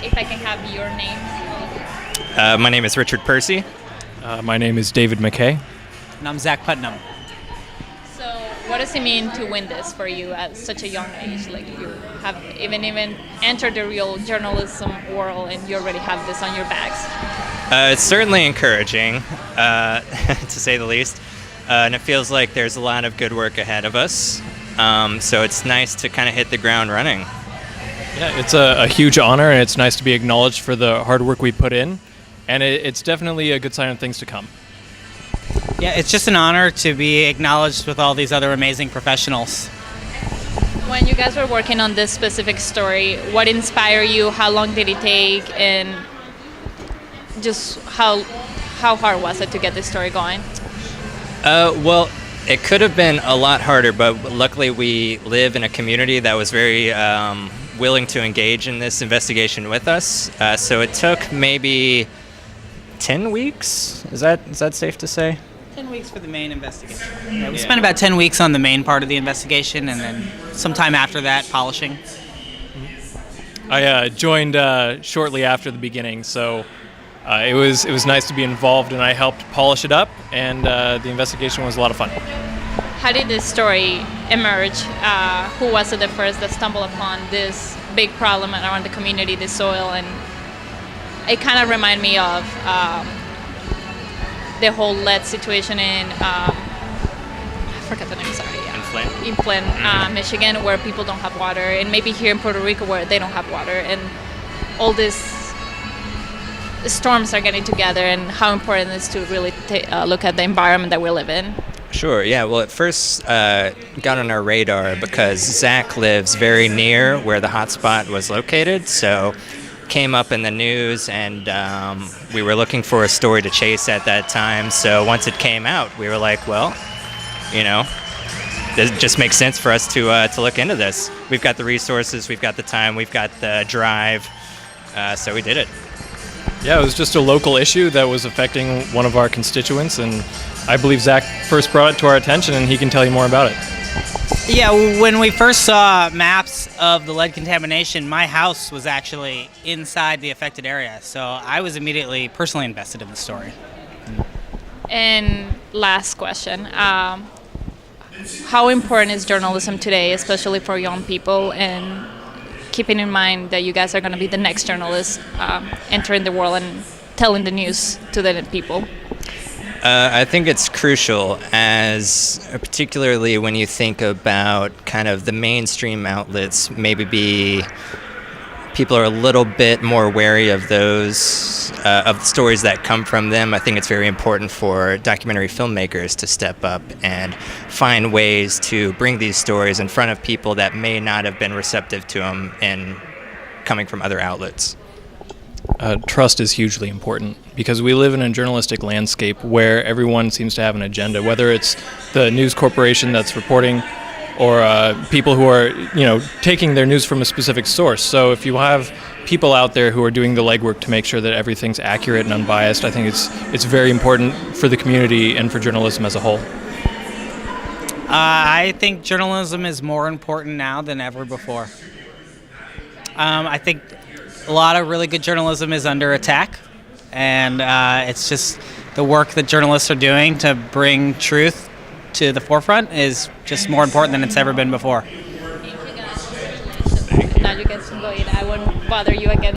if I can have your name. My name is Richard Percy. My name is David MacKay. And I'm Zach Putnam. So, what does it mean to win this for you at such a young age? Like you have even entered the real journalism world, and you already have this on your bags. It's certainly encouraging, to say the least. And it feels like there's a lot of good work ahead of us. So it's nice to kind of hit the ground running. Yeah, it's a huge honor, and it's nice to be acknowledged for the hard work we put in. And it's definitely a good sign of things to come. Yeah, it's just an honor to be acknowledged with all these other amazing professionals. When you guys were working on this specific story, what inspired you? How long did it take? And just how hard was it to get this story going? Well, it could have been a lot harder, but luckily we live in a community that was very willing to engage in this investigation with us. So it took maybe 10 weeks? Is that safe to say? 10 weeks for the main investigation. Yeah, we spent about 10 weeks on the main part of the investigation, and then some time after that, polishing. I joined shortly after the beginning, so it was nice to be involved, and I helped polish it up, and the investigation was a lot of fun. How did this story emerge? Who was it the first that stumbled upon this big problem around the community, the soil? And it kind of reminded me of the whole lead situation in, I forgot the name, sorry. In Flint, Michigan, where people don't have water, and maybe here in Puerto Rico where they don't have water, and all these storms are getting together, and how important it is to really look at the environment that we live in. Sure, yeah. Well, it first got on our radar because Zach lives very near where the hotspot was located, so came up in the news, and we were looking for a story to chase at that time. So once it came out, we were like, well, it just makes sense for us to look into this. We've got the resources, we've got the time, we've got the drive, so we did it. Yeah, it was just a local issue that was affecting one of our constituents, and I believe Zach first brought it to our attention, and he can tell you more about it. Yeah, when we first saw maps of the lead contamination, my house was actually inside the affected area, so I was immediately personally invested in the story. And last question, how important is journalism today, especially for young people, and keeping in mind that you guys are going to be the next journalists entering the world and telling the news to the people? I think it's crucial, particularly when you think about kind of the mainstream outlets, people are a little bit more wary of those, of the stories that come from them. I think it's very important for documentary filmmakers to step up and find ways to bring these stories in front of people that may not have been receptive to them coming from other outlets. Trust is hugely important because we live in a journalistic landscape where everyone seems to have an agenda, whether it's the news corporation that's reporting or people who are, taking their news from a specific source. So if you have people out there who are doing the legwork to make sure that everything's accurate and unbiased, I think it's very important for the community and for journalism as a whole. I think journalism is more important now than ever before. I think a lot of really good journalism is under attack, and it's just the work that journalists are doing to bring truth to the forefront is just more important than it's ever been before. Thank you guys. Now you guys can go in. I won't bother you again.